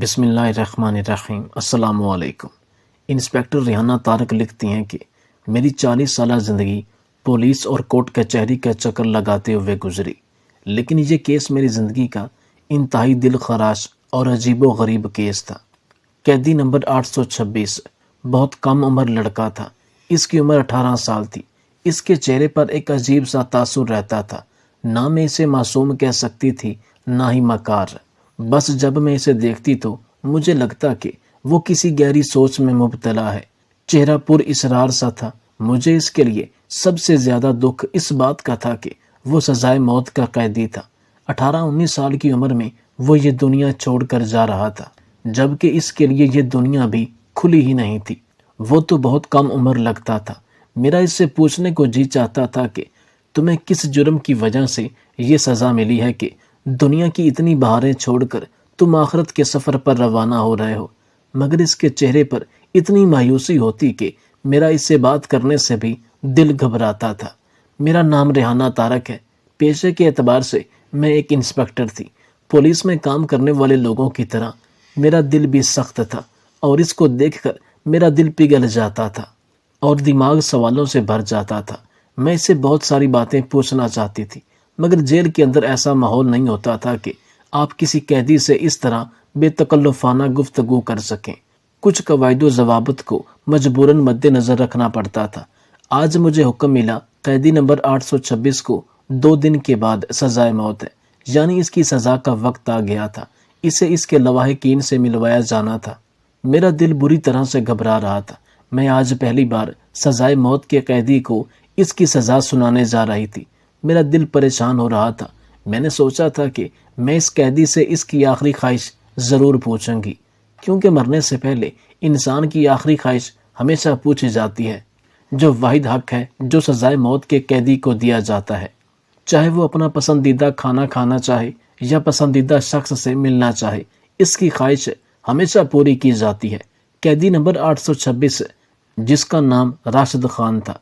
بسم اللہ الرحمن الرحیم۔ السلام علیکم۔ انسپیکٹر ریحانہ طارق لکھتی ہیں کہ میری 40 سالہ زندگی پولیس اور کورٹ کچہری کا چکر لگاتے ہوئے گزری، لیکن یہ کیس میری زندگی کا انتہائی دل خراش اور عجیب و غریب کیس تھا۔ قیدی نمبر 826 بہت کم عمر لڑکا تھا۔ اس کی عمر 18 سال تھی۔ اس کے چہرے پر ایک عجیب سا تاثر رہتا تھا، نہ میں اسے معصوم کہہ سکتی تھی نہ ہی مکار۔ بس جب میں اسے دیکھتی تو مجھے لگتا کہ وہ کسی گہری سوچ میں مبتلا ہے۔ چہرہ پر اصرار سا تھا۔ مجھے اس کے لیے سب سے زیادہ دکھ اس بات کا تھا کہ وہ سزائے موت کا قیدی تھا۔ 18-19 سال کی عمر میں وہ یہ دنیا چھوڑ کر جا رہا تھا، جبکہ اس کے لیے یہ دنیا بھی کھلی ہی نہیں تھی۔ وہ تو بہت کم عمر لگتا تھا۔ میرا اس سے پوچھنے کو جی چاہتا تھا کہ تمہیں کس جرم کی وجہ سے یہ سزا ملی ہے کہ دنیا کی اتنی بہاریں چھوڑ کر تم آخرت کے سفر پر روانہ ہو رہے ہو؟ مگر اس کے چہرے پر اتنی مایوسی ہوتی کہ میرا اس سے بات کرنے سے بھی دل گھبراتا تھا۔ میرا نام ریحانہ طارق ہے۔ پیشے کے اعتبار سے میں ایک انسپیکٹر تھی۔ پولیس میں کام کرنے والے لوگوں کی طرح میرا دل بھی سخت تھا، اور اس کو دیکھ کر میرا دل پگھل جاتا تھا اور دماغ سوالوں سے بھر جاتا تھا۔ میں اس سے بہت ساری باتیں پوچھنا چاہتی تھی، مگر جیل کے اندر ایسا ماحول نہیں ہوتا تھا کہ آپ کسی قیدی سے اس طرح بے تکلفانہ گفتگو کر سکیں۔ کچھ قواعد و ضوابط کو مجبوراً مد نظر رکھنا پڑتا تھا۔ آج مجھے حکم ملا قیدی نمبر 826 کو 2 دن کے بعد سزائے موت ہے، یعنی اس کی سزا کا وقت آ گیا تھا۔ اسے اس کے لواحقین سے ملوایا جانا تھا۔ میرا دل بری طرح سے گھبرا رہا تھا۔ میں آج پہلی بار سزائے موت کے قیدی کو اس کی سزا سنانے جا رہی تھی۔ میرا دل پریشان ہو رہا تھا۔ میں نے سوچا تھا کہ میں اس قیدی سے اس کی آخری خواہش ضرور پوچھوں گی، کیونکہ مرنے سے پہلے انسان کی آخری خواہش ہمیشہ پوچھی جاتی ہے، جو واحد حق ہے جو سزائے موت کے قیدی کو دیا جاتا ہے، چاہے وہ اپنا پسندیدہ کھانا کھانا چاہے یا پسندیدہ شخص سے ملنا چاہے، اس کی خواہش ہمیشہ پوری کی جاتی ہے۔ قیدی نمبر 826 جس کا نام راشد خان تھا،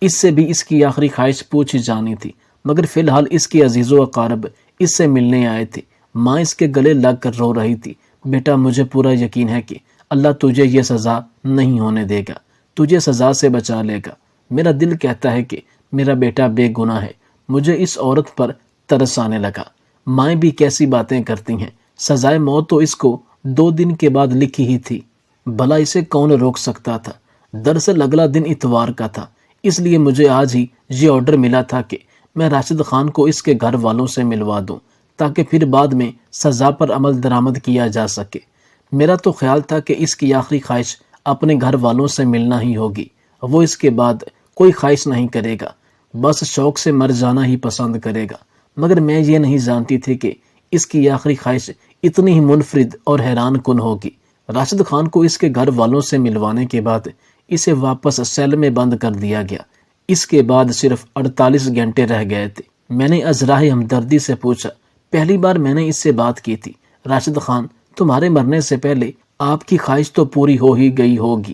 اس سے بھی اس کی آخری خواہش پوچھی جانی تھی، مگر فی الحال اس کے عزیز و اقارب اس سے ملنے آئے تھے۔ ماں اس کے گلے لگ کر رو رہی تھی۔ بیٹا، مجھے پورا یقین ہے کہ اللہ تجھے یہ سزا نہیں ہونے دے گا، تجھے سزا سے بچا لے گا۔ میرا دل کہتا ہے کہ میرا بیٹا بے گناہ ہے۔ مجھے اس عورت پر ترس آنے لگا۔ مائیں بھی کیسی باتیں کرتی ہیں۔ سزائے موت تو اس کو 2 دن کے بعد لکھی ہی تھی، بھلا اسے کون روک سکتا تھا؟ دراصل اگلا دن اتوار کا تھا، اس لیے مجھے آج ہی یہ آرڈر ملا تھا کہ میں راشد خان کو اس کے گھر والوں سے ملوا دوں، تاکہ پھر بعد میں سزا پر عمل درآمد کیا جا سکے۔ میرا تو خیال تھا کہ اس کی آخری خواہش اپنے گھر والوں سے ملنا ہی ہوگی۔ وہ اس کے بعد کوئی خواہش نہیں کرے گا، بس شوق سے مر جانا ہی پسند کرے گا۔ مگر میں یہ نہیں جانتی تھی کہ اس کی آخری خواہش اتنی ہی منفرد اور حیران کن ہوگی۔ راشد خان کو اس کے گھر والوں سے ملوانے کے بعد اسے واپس سیل میں بند کر دیا گیا۔ اس کے بعد صرف 48 گھنٹے رہ گئے تھے۔ میں نے ازراہ ہمدردی سے پوچھا، پہلی بار میں نے اس سے بات کی تھی، راشد خان، تمہارے مرنے سے پہلے آپ کی خواہش تو پوری ہو ہی گئی ہوگی،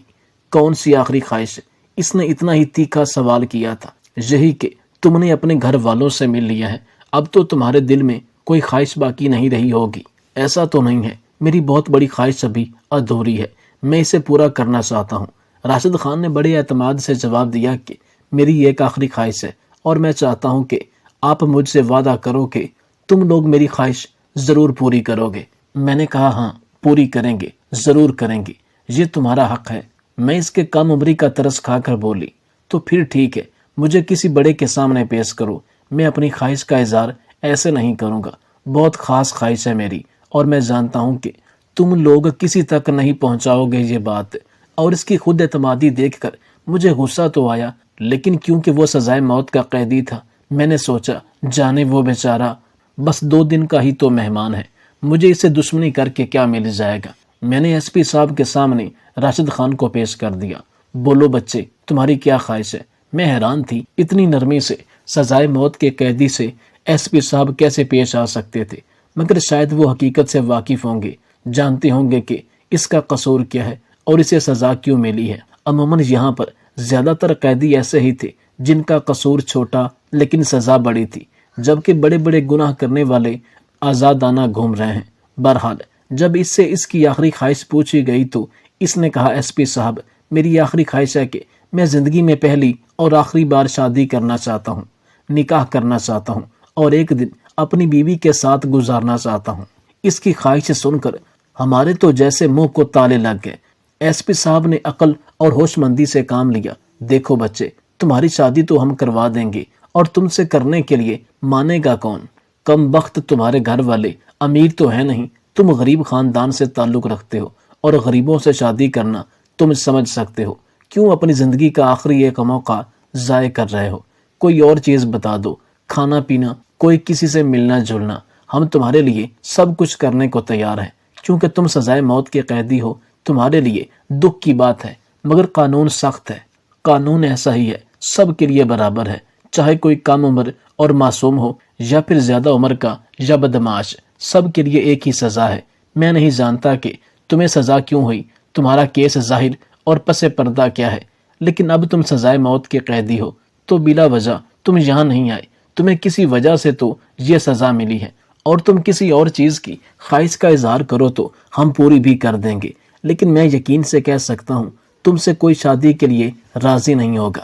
کون سی آخری خواہش؟ اس نے اتنا ہی تیکھا سوال کیا تھا۔ یہی کہ تم نے اپنے گھر والوں سے مل لیا ہے، اب تو تمہارے دل میں کوئی خواہش باقی نہیں رہی ہوگی۔ ایسا تو نہیں ہے، میری بہت بڑی خواہش ابھی ادھوری ہے، میں اسے پورا کرنا چاہتا ہوں۔ راشد خان نے بڑے اعتماد سے جواب دیا کہ میری ایک آخری خواہش ہے، اور میں چاہتا ہوں کہ آپ مجھ سے وعدہ کرو کہ تم لوگ میری خواہش ضرور پوری کرو گے۔ میں نے کہا، ہاں، پوری کریں گے، ضرور کریں گے، یہ تمہارا حق ہے۔ میں اس کے کم عمری کا ترس کھا کر بولی، تو پھر ٹھیک ہے، مجھے کسی بڑے کے سامنے پیش کرو، میں اپنی خواہش کا اظہار ایسے نہیں کروں گا۔ بہت خاص خواہش ہے میری، اور میں جانتا ہوں کہ تم لوگ کسی تک نہیں پہنچاؤ گے یہ بات۔ اور اس کی خود اعتمادی دیکھ کر مجھے غصہ تو آیا، لیکن کیونکہ وہ سزائے موت کا قیدی تھا، میں نے سوچا جانے وہ بیچارہ بس 2 دن کا ہی تو مہمان ہے، مجھے اسے دشمنی کر کے کیا مل جائے گا۔ میں نے ایس پی صاحب کے سامنے راشد خان کو پیش کر دیا۔ بولو بچے، تمہاری کیا خواہش ہے؟ میں حیران تھی، اتنی نرمی سے سزائے موت کے قیدی سے ایس پی صاحب کیسے پیش آ سکتے تھے؟ مگر شاید وہ حقیقت سے واقف ہوں گے، جانتے ہوں گے کہ اس کا قصور کیا ہے اور اسے سزا کیوں ملی ہے۔ عموماً یہاں پر زیادہ تر قیدی ایسے ہی تھے جن کا قصور چھوٹا لیکن سزا بڑی تھی، جبکہ بڑے بڑے گناہ کرنے والے آزادانہ گھوم رہے ہیں۔ بہرحال جب اس سے اس کی آخری خواہش پوچھی گئی تو اس نے کہا ایس پی صاحب، میری آخری خواہش ہے کہ میں زندگی میں پہلی اور آخری بار شادی کرنا چاہتا ہوں، نکاح کرنا چاہتا ہوں اور ایک دن اپنی بیوی کے ساتھ گزارنا چاہتا ہوں۔ اس کی خواہش سن کر ہمارے تو جیسے منہ کو تالے لگ گئے۔ ایس پی صاحب نے عقل اور ہوش مندی سے کام لیا۔ دیکھو بچے، تمہاری شادی تو ہم کروا دیں گے، اور تم سے کرنے کے لیے مانے گا کون؟ کم بخت تمہارے گھر والے امیر تو ہیں نہیں، تم غریب خاندان سے تعلق رکھتے ہو، اور غریبوں سے شادی کرنا تم سمجھ سکتے ہو۔ کیوں اپنی زندگی کا آخری ایک موقع ضائع کر رہے ہو؟ کوئی اور چیز بتا دو، کھانا پینا، کوئی کسی سے ملنا جلنا، ہم تمہارے لیے سب کچھ کرنے کو تیار ہیں۔ کیونکہ تم سزائے موت کے قیدی ہو، تمہارے لیے دکھ کی بات ہے، مگر قانون سخت ہے۔ قانون ایسا ہی ہے، سب کے لیے برابر ہے، چاہے کوئی کم عمر اور معصوم ہو یا پھر زیادہ عمر کا یا بدمعاش، سب کے لیے ایک ہی سزا ہے۔ میں نہیں جانتا کہ تمہیں سزا کیوں ہوئی، تمہارا کیس ظاہر اور پس پردہ کیا ہے، لیکن اب تم سزائے موت کے قیدی ہو تو بلا وجہ تم یہاں نہیں آئے، تمہیں کسی وجہ سے تو یہ سزا ملی ہے، اور تم کسی اور چیز کی خواہش کا اظہار کرو تو ہم پوری بھی کر دیں گے، لیکن میں یقین سے کہہ سکتا ہوں تم سے کوئی شادی کے لیے راضی نہیں ہوگا،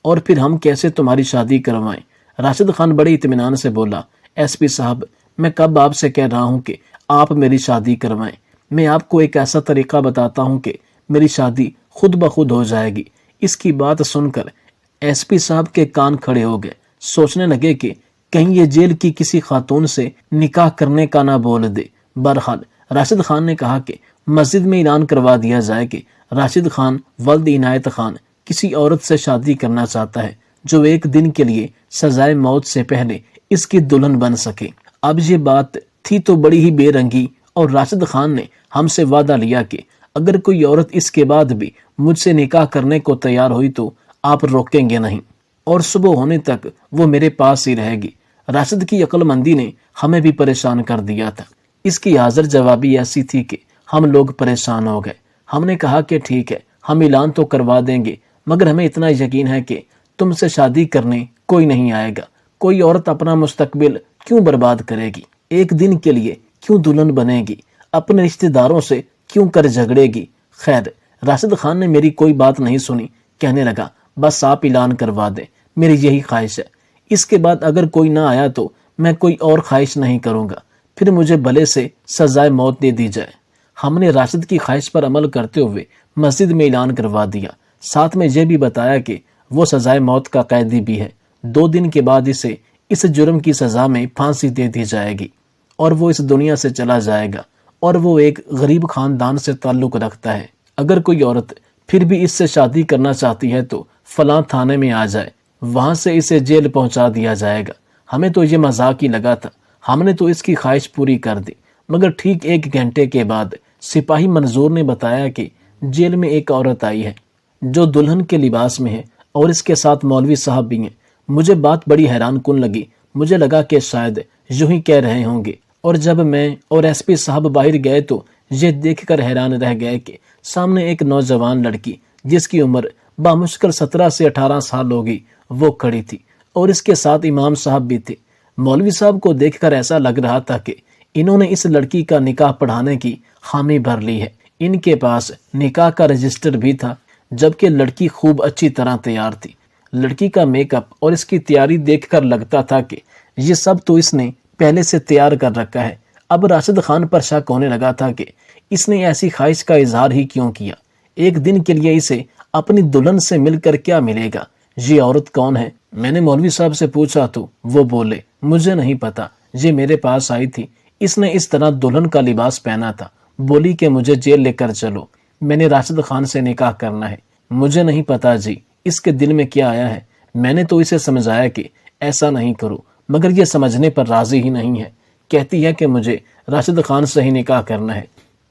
اور پھر ہم کیسے تمہاری شادی کروائیں؟ راشد خان بڑے اطمینان سے بولا، ایس پی صاحب، میں کب آپ سے کہہ رہا ہوں کہ آپ میری شادی کروائیں؟ میں آپ کو ایک ایسا طریقہ بتاتا ہوں کہ میری شادی خود بخود ہو جائے گی۔ اس کی بات سن کر ایس پی صاحب کے کان کھڑے ہو گئے، سوچنے لگے کہ کہیں یہ جیل کی کسی خاتون سے نکاح کرنے کا نہ بول دے۔ بہرحال راشد خان نے کہا کہ مسجد میں اعلان کروا دیا جائے کہ راشد خان ولد عنایت خان کسی عورت سے شادی کرنا چاہتا ہے جو ایک دن کے لیے سزائے موت سے پہلے اس کی دلہن بن سکے۔ اب یہ بات تھی تو بڑی ہی بے رنگی، اور راشد خان نے ہم سے وعدہ لیا کہ اگر کوئی عورت اس کے بعد بھی مجھ سے نکاح کرنے کو تیار ہوئی تو آپ روکیں گے نہیں، اور صبح ہونے تک وہ میرے پاس ہی رہے گی۔ راشد کی عقل مندی نے ہمیں بھی پریشان کر دیا تھا۔ اس کی حاضر جوابی ایسی تھی کہ ہم لوگ پریشان ہو گئے۔ ہم نے کہا کہ ٹھیک ہے، ہم اعلان تو کروا دیں گے، مگر ہمیں اتنا یقین ہے کہ تم سے شادی کرنے کوئی نہیں آئے گا۔ کوئی عورت اپنا مستقبل کیوں برباد کرے گی؟ ایک دن کے لیے کیوں دلہن بنے گی؟ اپنے رشتہ داروں سے کیوں کر جھگڑے گی؟ خیر، راشد خان نے میری کوئی بات نہیں سنی، کہنے لگا، بس آپ اعلان کروا دیں، میری یہی خواہش ہے۔ اس کے بعد اگر کوئی نہ آیا تو میں کوئی اور خواہش نہیں کروں گا، پھر مجھے بھلے سے سزائے موت دے دی جائے۔ ہم نے راشد کی خواہش پر عمل کرتے ہوئے مسجد میں اعلان کروا دیا، ساتھ میں یہ بھی بتایا کہ وہ سزائے موت کا قیدی بھی ہے۔ 2 دن کے بعد اسے اس جرم کی سزا میں پھانسی دے دی جائے گی، اور وہ اس دنیا سے چلا جائے گا، اور وہ ایک غریب خاندان سے تعلق رکھتا ہے۔ اگر کوئی عورت پھر بھی اس سے شادی کرنا چاہتی ہے تو فلاں تھانے میں آ جائے، وہاں سے اسے جیل پہنچا دیا جائے گا۔ ہمیں تو یہ مذاق ہی لگا تھا، ہم نے تو اس کی خواہش پوری کر دی، مگر ٹھیک 1 گھنٹے کے بعد سپاہی منظور نے بتایا کہ جیل میں ایک عورت آئی ہے جو دلہن کے لباس میں ہے، اور اس کے ساتھ مولوی صاحب بھی ہیں۔ مجھے بات بڑی حیران کن لگی، مجھے لگا کہ شاید یوں ہی کہہ رہے ہوں گے، اور جب میں اور ایس پی صاحب باہر گئے تو یہ دیکھ کر حیران رہ گئے کہ سامنے ایک نوجوان لڑکی جس کی عمر بامشکل 17 سے 18 سال ہوگی وہ کھڑی تھی، اور اس کے ساتھ امام صاحب بھی تھے۔ مولوی صاحب کو دیکھ کر ایسا لگ رہا تھا کہ انہوں نے اس لڑکی کا نکاح پڑھانے کی حامی بھر لی ہے۔ ان کے پاس نکاح کا رجسٹر بھی تھا، جبکہ لڑکی خوب اچھی طرح تیار تھی۔ لڑکی کا میک اپ اور اس کی تیاری دیکھ کر لگتا تھا کہ یہ سب تو اس نے پہلے سے تیار کر رکھا ہے۔ اب راشد خان پر شک ہونے لگا تھا کہ اس نے ایسی خواہش کا اظہار ہی کیوں کیا۔ ایک دن کے لیے اسے اپنی دلہن سے مل کر کیا ملے گا؟ یہ عورت کون ہے؟ میں نے مولوی صاحب سے پوچھا تو وہ بولے، مجھے نہیں پتا، یہ میرے پاس آئی تھی، اس نے اس طرح دلہن کا لباس پہنا تھا، بولی کہ مجھے جیل لے کر چلو، میں نے راشد خان سے نکاح کرنا ہے۔ مجھے نہیں پتا جی اس کے دل میں کیا آیا ہے، میں نے تو اسے سمجھایا کہ ایسا نہیں کرو، مگر یہ سمجھنے پر راضی ہی نہیں ہے، کہتی ہے کہ مجھے راشد خان سے ہی نکاح کرنا ہے۔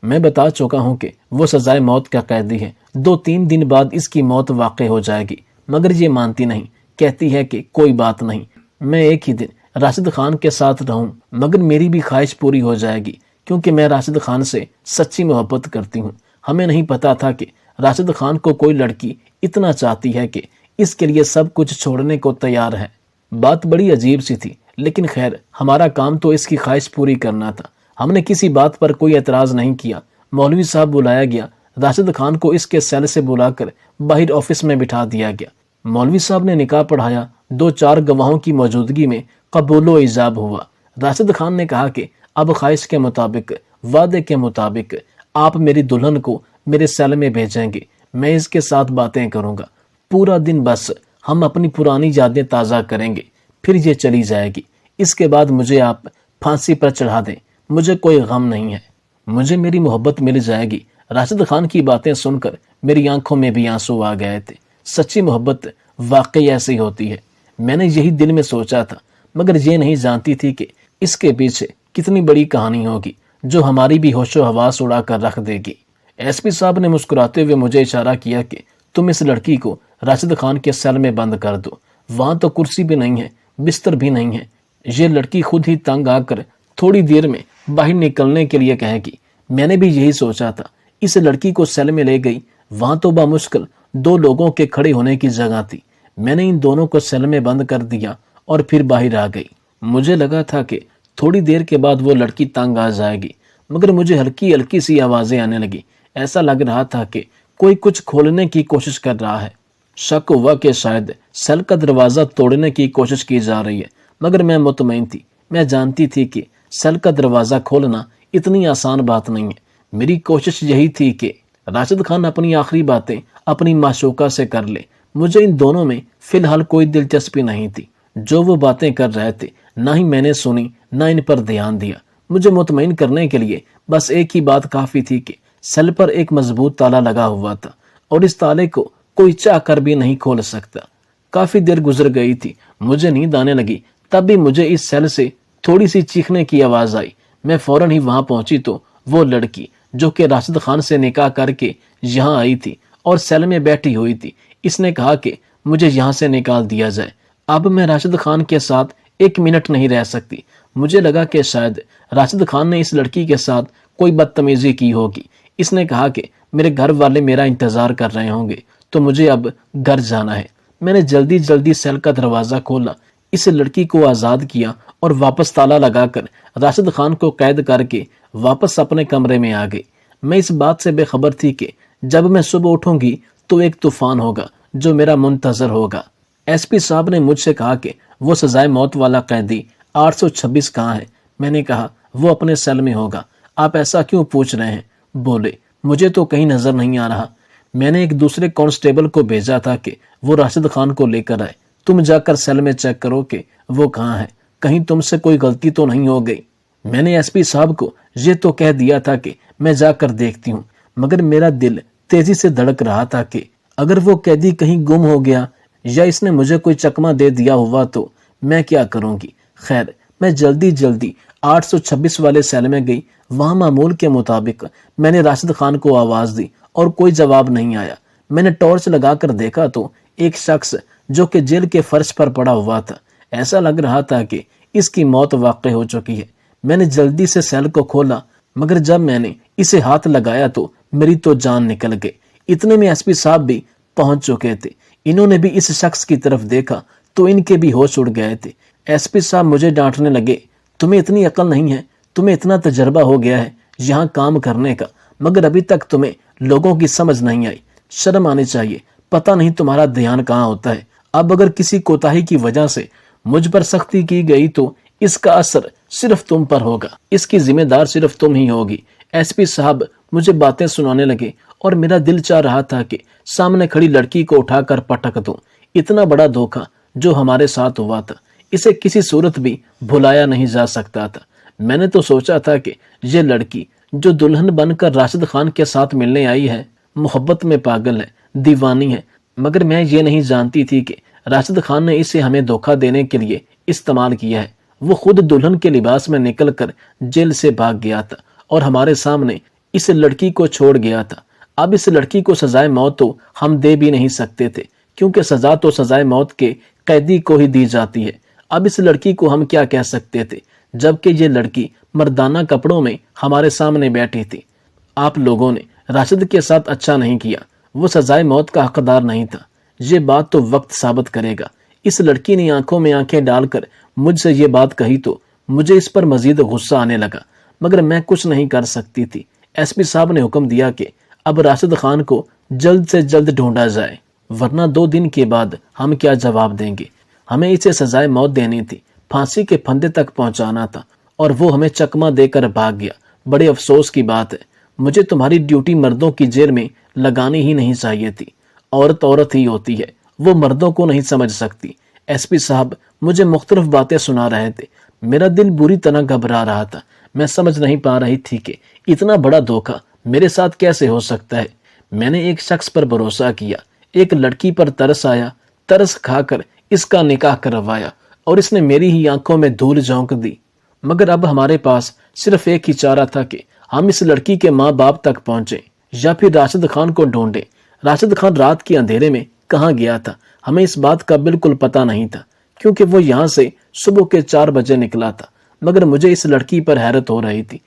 میں بتا چکا ہوں کہ وہ سزائے موت کا قیدی ہے، 2-3 دن بعد اس کی موت واقع ہو جائے گی، مگر یہ مانتی نہیں، کہتی ہے کہ کوئی بات نہیں، میں ایک ہی دن راشد خان کے ساتھ رہوں، مگر میری بھی خواہش پوری ہو جائے گی، کیونکہ میں راشد خان سے سچی محبت کرتی ہوں۔ ہمیں نہیں پتا تھا کہ راشد خان کو کوئی لڑکی اتنا چاہتی ہے کہ اس کے لیے سب کچھ چھوڑنے کو تیار ہے۔ بات بڑی عجیب سی تھی، لیکن خیر، ہمارا کام تو اس کی خواہش پوری کرنا تھا۔ ہم نے کسی بات پر کوئی اعتراض نہیں کیا۔ مولوی صاحب بلایا گیا۔ راشد خان کو اس کے سیل سے بلا کر باہر آفس میں بٹھا دیا گیا۔ مولوی صاحب نے نکاح پڑھایا۔ 2-4 گواہوں کی موجودگی میں قبول و ایجاب ہوا۔ راشد خان نے کہا کہ اب خواہش کے مطابق، وعدے کے مطابق آپ میری دلہن کو میرے سیل میں بھیجیں گے۔ میں اس کے ساتھ باتیں کروں گا، پورا دن بس ہم اپنی پرانی یادیں تازہ کریں گے، پھر یہ چلی جائے گی۔ اس کے بعد مجھے آپ پھانسی پر چڑھا دیں، مجھے کوئی غم نہیں ہے، مجھے میری محبت مل جائے گی۔ راشد خان کی باتیں سن کر میری آنکھوں میں بھی آنسو آ گئے تھے۔ سچی محبت واقعی ایسی ہوتی ہے، میں نے یہی دل میں سوچا تھا، مگر یہ نہیں جانتی تھی کہ اس کے پیچھے کتنی بڑی کہانی ہوگی جو ہماری بھی ہوش و حواس اڑا کر رکھ دے گی۔ ایس پی صاحب نے مسکراتے ہوئے مجھے اشارہ کیا کہ تم اس لڑکی کو راشد خان کے سیل میں بند کر دو، وہاں تو کرسی بھی نہیں ہے، بستر بھی نہیں ہے۔ یہ لڑکی خود ہی تنگ آ کر تھوڑی دیر میں باہر نکلنے کے لیے کہے گی۔ میں نے بھی یہی سوچا تھا۔ اس لڑکی کو سیل میں لے گئی، وہاں تو بامشکل 2 لوگوں کے کھڑے ہونے کی جگہ تھی۔ میں نے ان دونوں کو سیل میں بند کر دیا اور پھر باہر آ گئی۔ مجھے لگا تھا کہ تھوڑی دیر کے بعد وہ لڑکی تنگ آ جائے گی، مگر مجھے ہلکی ہلکی سی آوازیں آنے لگی۔ ایسا لگ رہا تھا کہ کوئی کچھ کھولنے کی کوشش کر رہا ہے۔ شک ہوا کہ شاید سیل کا دروازہ توڑنے کی کوشش کی جا رہی ہے، مگر میں مطمئن تھی۔ میں جانتی تھی کہ سیل کا دروازہ کھولنا اتنی آسان بات نہیں ہے۔ میری کوشش یہی تھی کہ راشد خان اپنی آخری باتیں اپنی معشوقہ سے کر لے۔ مجھے ان دونوں میں فی الحال کوئی دلچسپی نہیں تھی۔ جو وہ باتیں کر رہے تھے نہ ہی میں نے سنی، نہ ان پر دھیان دیا۔ مجھے مطمئن کرنے کے لیے بس ایک ہی بات کافی تھی کہ سیل پر ایک مضبوط تالا لگا ہوا تھا اور اس تالے کو کوئی چاہ کر بھی نہیں کھول سکتا۔ کافی دیر گزر گئی تھی، مجھے نیند آنے لگی۔ تب بھی مجھے اس سیل سے تھوڑی سی چیخنے کی آواز آئی۔ میں فوراً ہی وہاں پہنچی تو وہ لڑکی جو کہ راشد خان سے نکاح کر کے یہاں آئی تھی اور سیل میں بیٹھی ہوئی تھی، اس نے کہا کہ مجھے یہاں سے نکال دیا جائے۔ اب میں راشد خان کے ساتھ 1 منٹ نہیں رہ سکتی۔ مجھے لگا کہ شاید راشد خان نے اس لڑکی کے ساتھ کوئی بدتمیزی کی ہوگی۔ اس نے کہا کہ میرے گھر والے میرا انتظار کر رہے ہوں گے تو مجھے اب گھر جانا ہے۔ میں نے جلدی جلدی سیل کا دروازہ کھولا، اس لڑکی کو آزاد کیا اور واپس تالا لگا کر راشد خان کو قید کر کے واپس اپنے کمرے میں آ گئی۔ میں اس بات سے بے خبر تھی کہ جب میں صبح اٹھوں گی تو ایک طوفان ہوگا جو میرا منتظر ہوگا۔ ایس پی صاحب نے مجھ سے کہا کہ وہ سزائے موت والا قیدی 826 کہاں ہے؟ میں نے کہا وہ اپنے سیل میں ہوگا۔ آپ ایسا کیوں پوچھ رہے ہیں؟ بولے مجھے تو کہیں نظر نہیں آ رہا۔ میں نے ایک دوسرے کانسٹیبل کو بھیجا تھا کہ وہ راشد خان کو لے کر آئے۔ تم جا کر سیل میں چیک کرو کہ وہ کہاں ہے، کہیں تم سے کوئی غلطی تو نہیں ہو گئی۔ میں نے ایس پی صاحب کو یہ تو کہہ دیا تھا کہ میں جا کر دیکھتی ہوں، مگر میرا دل تیزی سے دھڑک رہا تھا کہ اگر وہ قیدی کہیں گم ہو گیا یا اس نے مجھے کوئی چکمہ دے دیا ہوا تو میں کیا کروں گی۔ خیر میں جلدی 826 والے سیل میں گئی۔ وہاں معمول کے مطابق میں نے راشد خان کو آواز دی اور کوئی جواب نہیں آیا۔ میں نے ٹارچ لگا کر دیکھا تو ایک شخص جو کہ جیل کے فرش پر پڑا ہوا تھا، ایسا لگ رہا تھا کہ اس کی موت واقع ہو چکی ہے۔ میں نے جلدی سے سیل کو کھولا، مگر جب میں نے اسے ہاتھ لگایا تو میری تو جان نکل گئی۔ اتنے میں ایس پی صاحب بھی پہنچ چکے تھے۔ انہوں نے بھی اس شخص کی طرف دیکھا تو ان کے بھی ہوش اڑ گئے تھے۔ ایس پی صاحب مجھے ڈانٹنے لگے، تمہیں اتنی عقل نہیں ہے، تمہیں اتنا تجربہ ہو گیا ہے یہاں کام کرنے کا، مگر ابھی تک تمہیں لوگوں کی سمجھ نہیں آئی۔ شرم آنی چاہیے، پتہ نہیں تمہارا دھیان کہاں ہوتا ہے۔ اب اگر کسی کوتاہی کی وجہ سے مجھ پر سختی کی گئی تو اس کا اثر صرف تم پر ہوگا، اس کی ذمہ دار صرف تم ہی ہوگی۔ ایس پی صاحب مجھے باتیں سنانے لگے اور میرا دل چاہ رہا تھا کہ سامنے کھڑی لڑکی کو اٹھا کر پٹک دوں۔ اتنا بڑا دھوکہ جو ہمارے ساتھ ہوا تھا، اسے کسی صورت بھی بھلایا نہیں جا سکتا تھا۔ میں نے تو سوچا تھا کہ یہ لڑکی جو دلہن بن کر راشد خان کے ساتھ ملنے آئی ہے، محبت میں پاگل ہے، دیوانی ہے، مگر میں یہ نہیں جانتی تھی کہ راشد خان نے اسے ہمیں دھوکہ دینے کے لیے استعمال کیا ہے۔ وہ خود دلہن کے لباس میں نکل کر جیل سے بھاگ گیا تھا اور ہمارے سامنے اس لڑکی کو چھوڑ گیا تھا۔ اب اس لڑکی کو سزائے موت تو ہم دے بھی نہیں سکتے تھے، کیونکہ سزا تو سزائے موت کے قیدی کو ہی دی جاتی ہے۔ اب اس لڑکی کو ہم کیا کہہ سکتے تھے، جبکہ یہ لڑکی مردانہ کپڑوں میں ہمارے سامنے بیٹھی تھی۔ آپ لوگوں نے راشد کے ساتھ اچھا نہیں کیا، وہ سزائے موت کا حقدار نہیں تھا۔ یہ بات تو وقت ثابت کرے گا۔ اس لڑکی نے آنکھوں میں آنکھیں ڈال کر مجھ سے یہ بات کہی تو مجھے اس پر مزید غصہ آنے لگا۔ مگر میں کچھ نہیں کر سکتی تھی۔ ایس پی صاحب نے حکم دیا کہ اب راشد خان کو جلد سے جلد ڈھونڈا جائے، ورنہ 2 دن کے بعد ہم کیا جواب دیں گے۔ ہمیں اسے سزائے موت دینی تھی، پھانسی کے پھندے تک پہنچانا تھا، اور وہ ہمیں چکمہ دے کر بھاگ گیا۔ بڑے افسوس کی بات ہے، مجھے تمہاری ڈیوٹی مردوں کی جیل میں لگانی ہی نہیں چاہیے تھی۔ عورت عورت ہی ہوتی ہے، وہ مردوں کو نہیں سمجھ سکتی۔ ایس پی صاحب مجھے مختلف باتیں سنا رہے تھے، میرا دل بری طرح گھبرا رہا تھا۔ میں سمجھ نہیں پا رہی تھی کہ اتنا بڑا دھوکہ میرے ساتھ کیسے ہو سکتا ہے۔ میں نے ایک شخص پر بھروسہ کیا، ایک لڑکی پر ترس آیا، ترس کھا کر اس کا نکاح کروایا، اور اس نے میری ہی آنکھوں میں دھول جھونک دی۔ مگر اب ہمارے پاس صرف ایک ہی چارہ تھا کہ ہم اس لڑکی کے ماں باپ تک پہنچیں یا پھر راشد خان کو ڈھونڈیں۔ راشد خان رات کے اندھیرے میں کہاں گیا تھا ہمیں اس بات کا بالکل پتہ نہیں تھا، کیونکہ وہ یہاں سے صبح کے 4 بجے نکلا تھا۔ مگر مجھے اس لڑکی پر حیرت ہو رہی تھی۔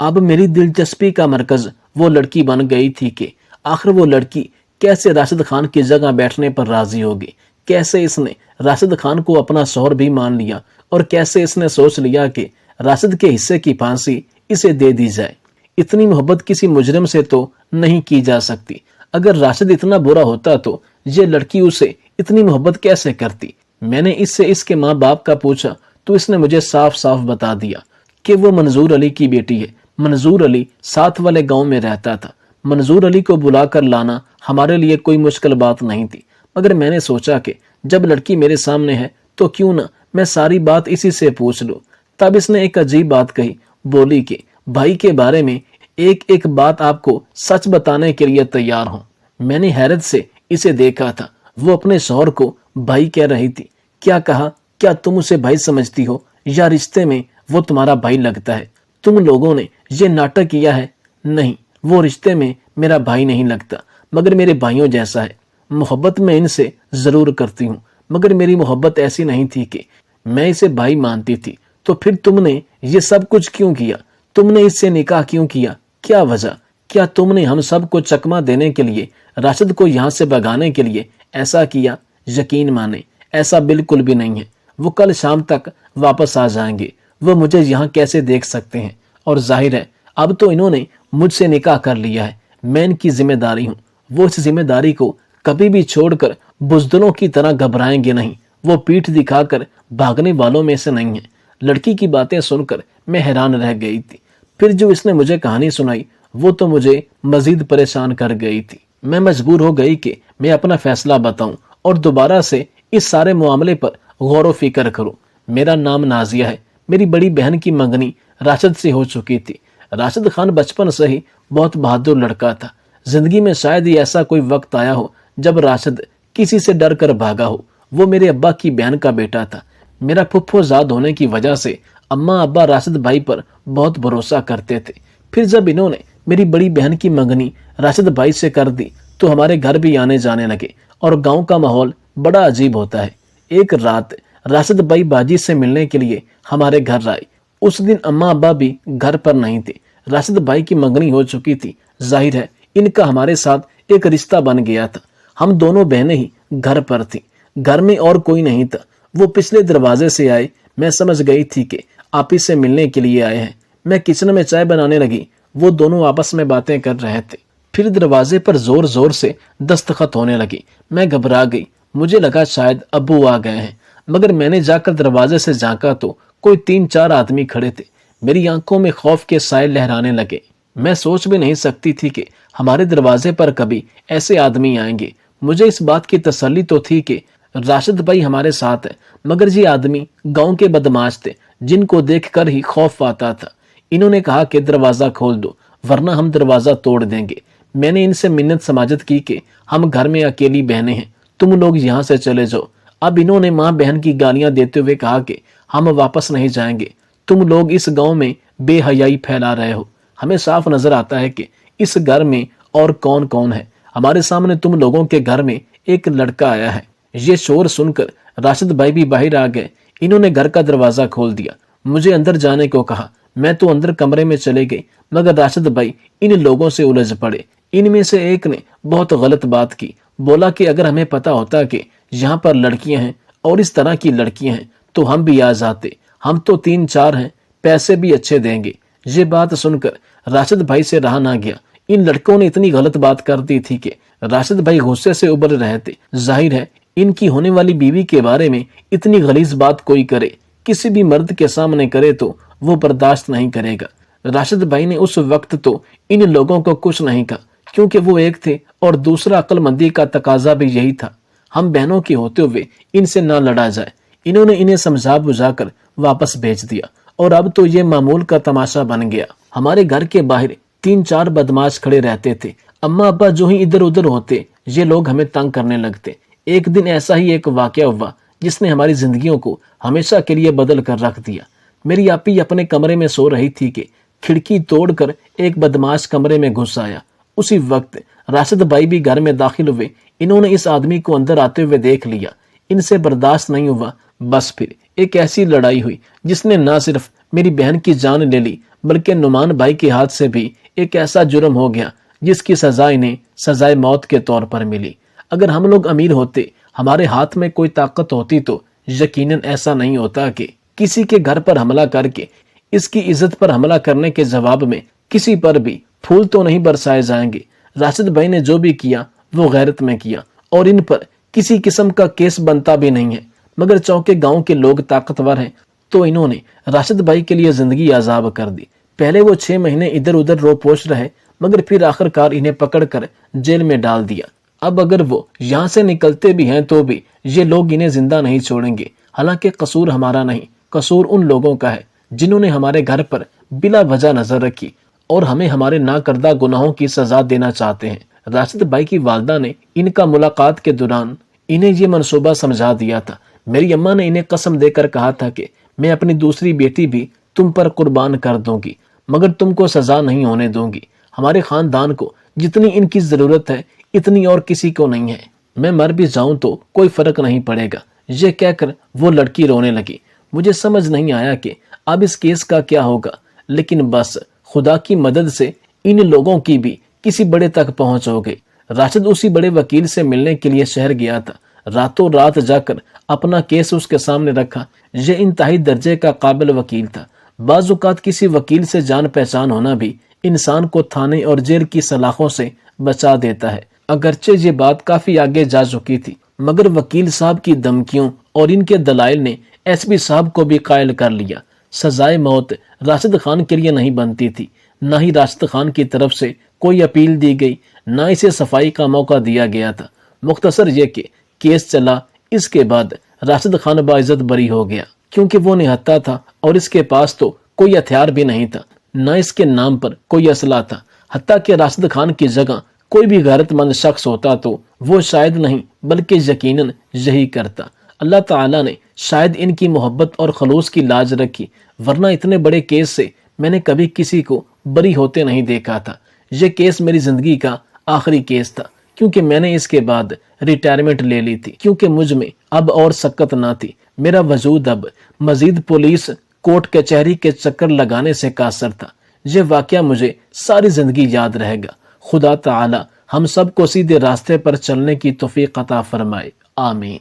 اب میری دلچسپی کا مرکز وہ لڑکی بن گئی تھی کہ آخر وہ لڑکی کیسے راشد خان کی جگہ بیٹھنے پر راضی ہوگی، کیسے اس نے راشد خان کو اپنا شوہر بھی مان لیا، اور کیسے اس نے سوچ لیا کہ راشد کے حصے کی پھانسی اسے دے دی جائے۔ اتنی محبت کسی مجرم سے تو نہیں کی جا سکتی۔ اگر راشد اتنا برا ہوتا تو یہ لڑکی اسے اتنی محبت کیسے کرتی؟ میں نے اس سے اس کے ماں باپ کا پوچھا تو اس نے مجھے صاف صاف بتا دیا کہ وہ منظور علی کی بیٹی ہے۔ منظور علی ساتھ والے گاؤں میں رہتا تھا۔ منظور علی کو بلا کر لانا ہمارے لیے کوئی مشکل بات نہیں تھی، مگر میں نے سوچا کہ جب لڑکی میرے سامنے ہے تو کیوں نہ میں ساری بات اسی سے پوچھ لوں۔ تب اس نے ایک عجیب بات کہی، بولی کہ بھائی کے بارے میں ایک ایک بات آپ کو سچ بتانے کے لیے تیار ہوں۔ میں نے حیرت سے اسے دیکھا تھا، وہ اپنے شوہر کو بھائی کہہ رہی تھی۔ کیا کہا؟ کیا تم اسے بھائی سمجھتی ہو، یا رشتے میں وہ تمہارا بھائی لگتا ہے؟ تم لوگوں نے یہ ناٹک کیا ہے۔ نہیں، وہ رشتے میں میرا بھائی نہیں لگتا، مگر میرے بھائیوں جیسا ہے۔ محبت میں ان سے ضرور کرتی ہوں، مگر میری محبت ایسی نہیں تھی کہ میں اسے بھائی مانتی تھی۔ تو پھر تم نے یہ سب کچھ کیوں کیا؟ تم نے اس سے نکاح کیوں کیا؟ کیا وجہ؟ کیا تم نے ہم سب کو چکمہ دینے کے لیے، راشد کو یہاں سے بھگانے کے لیے ایسا کیا؟ یقین مانے ایسا بالکل بھی نہیں ہے۔ وہ کل شام تک واپس آ جائیں گے، وہ مجھے یہاں کیسے دیکھ سکتے ہیں؟ اور ظاہر ہے اب تو انہوں نے مجھ سے نکاح کر لیا ہے، میں ان کی ذمہ داری ہوں۔ وہ اس ذمہ داری کو کبھی بھی چھوڑ کر بزدلوں کی طرح گھبرائیں گے نہیں، وہ پیٹھ دکھا کر بھاگنے والوں میں سے نہیں ہیں۔ لڑکی کی باتیں سن کر میں حیران رہ گئی تھی۔ پھر جو اس نے مجھے کہانی سنائی وہ تو مجھے مزید پریشان کر گئی تھی۔ میں مجبور ہو گئی کہ میں اپنا فیصلہ بتاؤں اور دوبارہ سے اس سارے معاملے پر غور و فکر کروں۔ میرا نام نازیہ ہے، میری بڑی بہن کی منگنی راشد سے ہو چکی تھی۔ راشد خان بچپن سے ہی بہت بہادر لڑکا تھا۔ زندگی میں شاید ہی ایسا کوئی وقت آیا ہو جب راشد کسی سے ڈر کر بھاگا ہو۔ وہ میرے ابا کی بہن کا بیٹا تھا۔ میرا پھپھو زاد ہونے کی وجہ سے اماں ابا راشد بھائی پر بہت بھروسہ کرتے تھے۔ پھر جب انہوں نے میری بڑی بہن کی منگنی راشد بھائی سے کر دی تو ہمارے گھر بھی آنے جانے لگے، اور گاؤں کا ماحول بڑا عجیب ہوتا ہے۔ ایک رات راشد بھائی باجی سے ملنے کے لیے ہمارے گھر آئے۔ اس دن اماں ابا بھی گھر پر نہیں تھے۔ راشد بھائی کی منگنی ہو چکی تھی، ظاہر ہے ان کا ہمارے ساتھ ایک رشتہ بن گیا تھا۔ ہم دونوں بہنیں ہی گھر پر تھیں، گھر میں اور کوئی نہیں تھا۔ وہ پچھلے دروازے سے آئے، میں سمجھ گئی تھی کہ آپ ہی سے ملنے کے لیے آئے ہیں۔ میں کچن میں چائے بنانے لگی، وہ دونوں آپس میں باتیں کر رہے تھے۔ پھر دروازے پر زور زور سے دستخط ہونے لگی۔ میں گھبرا گئی، مجھے لگا شاید ابو آ گئے ہیں، مگر میں نے جا کر دروازے سے جھانکا تو کوئی 3-4 آدمی کھڑے تھے۔ میری آنکھوں میں خوف کے سائے لہرانے لگے۔ میں سوچ بھی نہیں سکتی تھی کہ ہمارے دروازے پر کبھی ایسے آدمی آئیں گے۔ مجھے اس بات کی تسلی تو تھی کہ راشد بھائی ہمارے ساتھ ہے، مگر یہ آدمی گاؤں کے بدماش تھے جن کو دیکھ کر ہی خوف آتا تھا۔ انہوں نے کہا کہ دروازہ کھول دو ورنہ ہم دروازہ توڑ دیں گے۔ میں نے ان سے منت سماجت کی کہ ہم گھر میں اکیلی بہنیں ہیں، تم لوگ یہاں سے چلے جاؤ۔ اب انہوں نے ماں بہن کی گالیاں دیتے ہوئے کہا کہ ہم واپس نہیں جائیں گے، تم لوگ اس گاؤں میں بے حیائی پھیلا رہے ہو۔ ہمیں صاف نظر آتا ہے کہ اس گھر میں اور کون کون ہے۔ ہمارے سامنے تم لوگوں کے گھر میں ایک لڑکا آیا ہے۔ یہ شور سن کر راشد بھائی بھی باہر آ گئے۔ انہوں نے گھر کا دروازہ کھول دیا، مجھے اندر جانے کو کہا۔ میں تو اندر کمرے میں چلے گئی، مگر راشد بھائی ان لوگوں سے الجھ پڑے۔ ان میں سے ایک نے بہت غلط بات کی، بولا کہ اگر ہمیں پتا ہوتا کہ یہاں پر لڑکیاں ہیں اور اس طرح کی لڑکیاں ہیں تو ہم بھی آ جاتے، ہم تو 3-4 ہیں، پیسے بھی اچھے دیں گے۔ یہ بات سن کر راشد بھائی سے رہا نہ گیا۔ ان لڑکوں نے اتنی غلط بات کر دی تھی کہ راشد بھائی غصے سے ابل رہے تھے۔ ظاہر ہے ان کی ہونے والی بیوی کے بارے میں اتنی غلیظ بات کوئی کرے، کسی بھی مرد کے سامنے کرے تو وہ برداشت نہیں کرے گا۔ راشد بھائی نے اس وقت تو ان لوگوں کو کچھ نہیں کہا، کیونکہ وہ ایک تھے اور دوسرا عقل مندی کا تقاضا بھی یہی تھا، ہم بہنوں کے ہوتے ہوئے ان سے نہ لڑا جائے۔ انہوں نے انہیں سمجھا بجھا کر واپس بھیج دیا، اور اب تو یہ معمول کا تماشا بن گیا۔ ہمارے گھر کے باہر 3-4 بدماش کھڑے رہتے تھے۔ اماں ابا جو ہی ادھر ادھر ہوتے، یہ لوگ ہمیں تنگ کرنے لگتے۔ ایک دن ایسا ہی ایک واقعہ ہوا جس نے ہماری زندگیوں کو ہمیشہ کے لیے بدل کر رکھ دیا۔ میری آپی اپنے کمرے میں سو رہی تھی کہ کھڑکی توڑ کر ایک بدماش کمرے میں گھس آیا۔ اسی وقت راشد بھائی بھی گھر میں داخل ہوئے۔ انہوں نے اس آدمی کو اندر آتے ہوئے دیکھ لیا۔ ان سے برداشت نہیں ہوا، بس پھر ایک ایسی لڑائی ہوئی جس نے نہ صرف میری بہن کی جان لے لی، بلکہ نعمان بھائی کے ہاتھ سے بھی ایک ایسا جرم ہو گیا جس کی سزا انہیں سزائے موت کے طور پر ملی۔ اگر ہم لوگ امیر ہوتے، ہمارے ہاتھ میں کوئی طاقت ہوتی، تو یقیناً ایسا نہیں ہوتا کہ کسی کے گھر پر حملہ کر کے اس کی عزت پر حملہ کرنے کے جواب میں کسی پر بھی پھول تو نہیں برسائے جائیں گے۔ راشد بھائی نے جو بھی کیا وہ غیرت میں کیا، اور ان پر کسی قسم کا کیس بنتا بھی نہیں ہے، مگر چونکہ گاؤں کے لوگ طاقتور ہیں تو انہوں نے راشد بھائی کے لیے زندگی عذاب کر دی۔ پہلے وہ 6 مہینے ادھر ادھر رو پوش رہے، مگر پھر آخر کار انہیں پکڑ کر جیل میں ڈال دیا۔ اب اگر وہ یہاں سے نکلتے بھی ہیں تو بھی یہ لوگ انہیں زندہ نہیں چھوڑیں گے۔ حالانکہ قصور ہمارا نہیں، قصور ان لوگوں کا ہے جنہوں نے ہمارے گھر پر بلا وجہ نظر رکھی اور ہمیں ہمارے نہ کردہ گناہوں کی سزا دینا چاہتے ہیں۔ راشد بھائی کی والدہ نے ان کا ملاقات کے دوران انہیں یہ منصوبہ سمجھا دیا تھا۔ میری اماں نے انہیں قسم دے کر کہا تھا کہ میں اپنی دوسری بیٹی بھی تم پر قربان کر دوں گی، مگر تم کو سزا نہیں ہونے دوں گی۔ ہمارے خاندان کو جتنی ان کی ضرورت ہے اتنی اور کسی کو نہیں ہے۔ میں مر بھی جاؤں تو کوئی فرق نہیں پڑے گا۔ یہ کہہ کر وہ لڑکی رونے لگی۔ مجھے سمجھ نہیں آیا کہ اب اس کیس کا کیا ہوگا، لیکن بس خدا کی مدد سے ان لوگوں کی بھی کسی بڑے تک پہنچ ہو گئی۔ راشد اسی بڑے وکیل سے ملنے کے لیے شہر گیا تھا۔ راتوں رات جا کر اپنا کیس اس کے سامنے رکھا۔ یہ انتہائی درجے کا قابل وکیل تھا۔ بعض اوقات کسی وکیل سے جان پہچان ہونا بھی انسان کو تھانے اور جیل کی سلاخوں سے بچا دیتا ہے۔ اگرچہ یہ بات کافی آگے جا چکی تھی، مگر وکیل صاحب کی دھمکیوں اور ان کے دلائل نے ایس پی صاحب کو بھی قائل کر لیا۔ سزائے موت راشد خان کے لیے نہیں بنتی تھی، نہ ہی راشد خان کی طرف سے کوئی اپیل دی گئی، نہ اسے صفائی کا موقع دیا گیا تھا۔ مختصر یہ کہ کیس چلا، اس کے بعد راشد خان باعزت بری ہو گیا، کیونکہ وہ نہتا تھا اور اس کے پاس تو کوئی ہتھیار بھی نہیں تھا، نہ اس کے نام پر کوئی اسلحہ تھا۔ حتیٰ کہ راشد خان کی جگہ کوئی بھی غیرت مند شخص ہوتا تو وہ شاید نہیں بلکہ یقیناً یہی کرتا۔ اللہ تعالیٰ نے شاید ان کی محبت اور خلوص کی لاج رکھی، ورنہ اتنے بڑے کیس سے میں نے کبھی کسی کو بری ہوتے نہیں دیکھا تھا۔ یہ کیس میری زندگی کا آخری کیس تھا، کیونکہ میں نے اس کے بعد ریٹائرمنٹ لے لی تھی، کیونکہ مجھ میں اب اور سکت نہ تھی۔ میرا وجود اب مزید پولیس کورٹ کچہری کے چکر لگانے سے قاصر تھا۔ یہ واقعہ مجھے ساری زندگی یاد رہے گا۔ خدا تعالی ہم سب کو سیدھے راستے پر چلنے کی توفیق عطا فرمائے، آمین۔